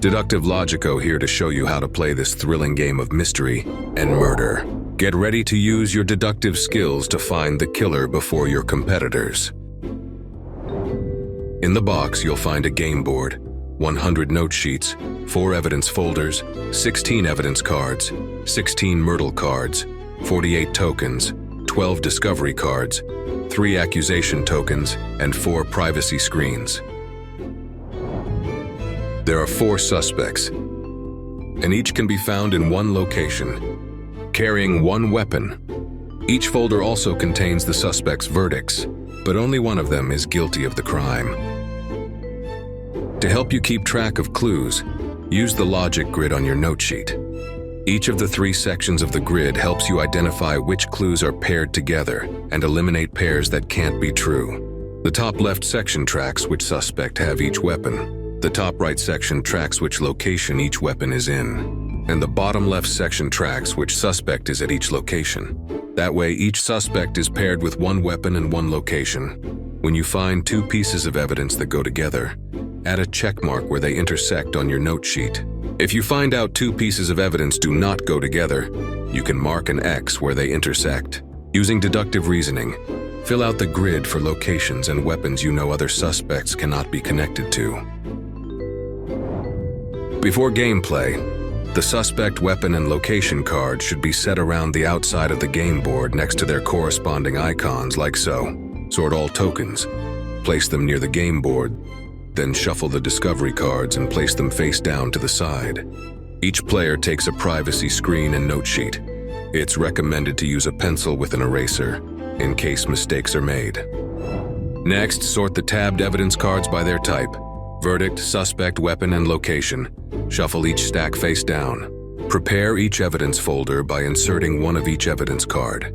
Deductive Logico here to show you how to play this thrilling game of mystery and murder. Get ready to use your deductive skills to find the killer before your competitors. In the box, you'll find a game board, 100 note sheets, 4 evidence folders, 16 evidence cards, 16 Murdle cards, 48 tokens, 12 discovery cards, 3 accusation tokens, and 4 privacy screens. There are 4 suspects, and each can be found in one location, carrying one weapon. Each folder also contains the suspect's verdicts, but only one of them is guilty of the crime. To help you keep track of clues, use the logic grid on your note sheet. Each of the 3 sections of the grid helps you identify which clues are paired together and eliminate pairs that can't be true. The top left section tracks which suspect have each weapon. The top right section tracks which location each weapon is in. And the bottom left section tracks which suspect is at each location. That way, each suspect is paired with one weapon and one location. When you find 2 pieces of evidence that go together, add a check mark where they intersect on your note sheet. If you find out 2 pieces of evidence do not go together, you can mark an X where they intersect. Using deductive reasoning, fill out the grid for locations and weapons you know other suspects cannot be connected to. Before gameplay, the suspect weapon and location cards should be set around the outside of the game board next to their corresponding icons like so. Sort all tokens, place them near the game board, then shuffle the discovery cards and place them face down to the side. Each player takes a privacy screen and note sheet. It's recommended to use a pencil with an eraser, in case mistakes are made. Next, sort the tabbed evidence cards by their type: verdict, suspect, weapon, and location. Shuffle each stack face down. Prepare each evidence folder by inserting one of each evidence card.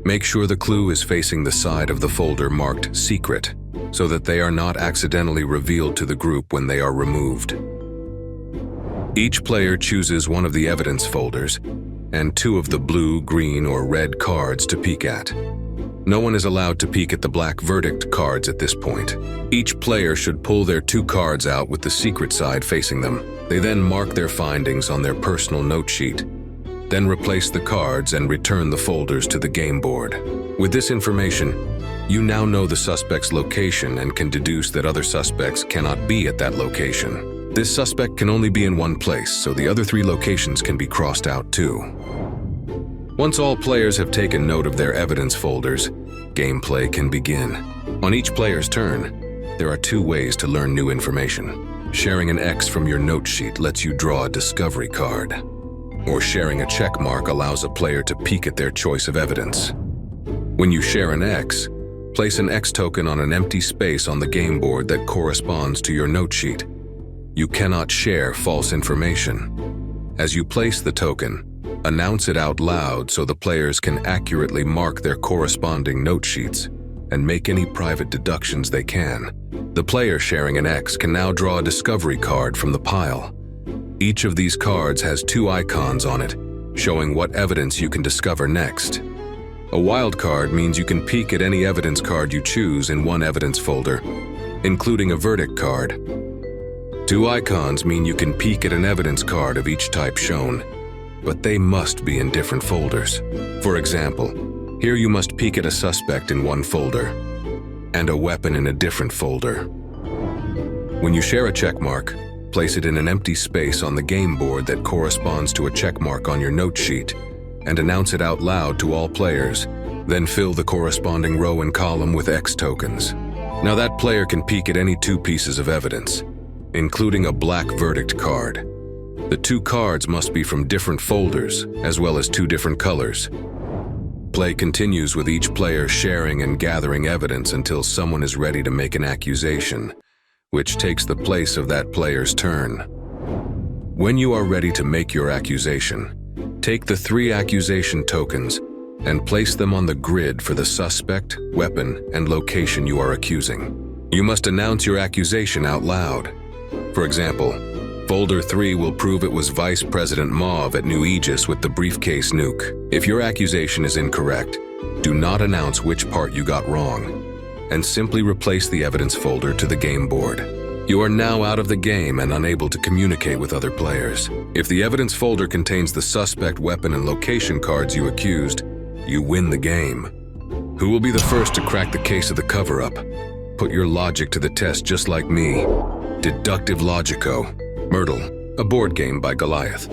Make sure the clue is facing the side of the folder marked secret, so that they are not accidentally revealed to the group when they are removed. Each player chooses one of the evidence folders and 2 of the blue, green, or red cards to peek at. No one is allowed to peek at the black verdict cards at this point. Each player should pull their 2 cards out with the secret side facing them. They then mark their findings on their personal note sheet. Then replace the cards and return the folders to the game board. With this information, you now know the suspect's location and can deduce that other suspects cannot be at that location. This suspect can only be in one place, so the other 3 locations can be crossed out too. Once all players have taken note of their evidence folders, gameplay can begin. On each player's turn, there are 2 ways to learn new information. Sharing an X from your note sheet lets you draw a discovery card, or sharing a check mark allows a player to peek at their choice of evidence. When you share an X, place an X token on an empty space on the game board that corresponds to your note sheet. You cannot share false information. As you place the token, announce it out loud so the players can accurately mark their corresponding note sheets and make any private deductions they can. The player sharing an X can now draw a discovery card from the pile. Each of these cards has 2 icons on it, showing what evidence you can discover next. A wild card means you can peek at any evidence card you choose in one evidence folder, including a verdict card. 2 icons mean you can peek at an evidence card of each type shown, but they must be in different folders. For example, here you must peek at a suspect in one folder and a weapon in a different folder. When you share a checkmark, place it in an empty space on the game board that corresponds to a checkmark on your note sheet and announce it out loud to all players, then fill the corresponding row and column with X tokens. Now that player can peek at any 2 pieces of evidence, including a black verdict card. The 2 cards must be from different folders, as well as 2 different colors. Play continues with each player sharing and gathering evidence until someone is ready to make an accusation, which takes the place of that player's turn. When you are ready to make your accusation, take the 3 accusation tokens and place them on the grid for the suspect, weapon, and location you are accusing. You must announce your accusation out loud. For example, Folder 3 will prove it was Vice President Mauve at New Aegis with the briefcase nuke. If your accusation is incorrect, do not announce which part you got wrong, and simply replace the evidence folder to the game board. You are now out of the game and unable to communicate with other players. If the evidence folder contains the suspect weapon and location cards you accused, you win the game. Who will be the first to crack the case of the cover-up? Put your logic to the test just like me. Deductive Logico. Murdle, a board game by Goliath.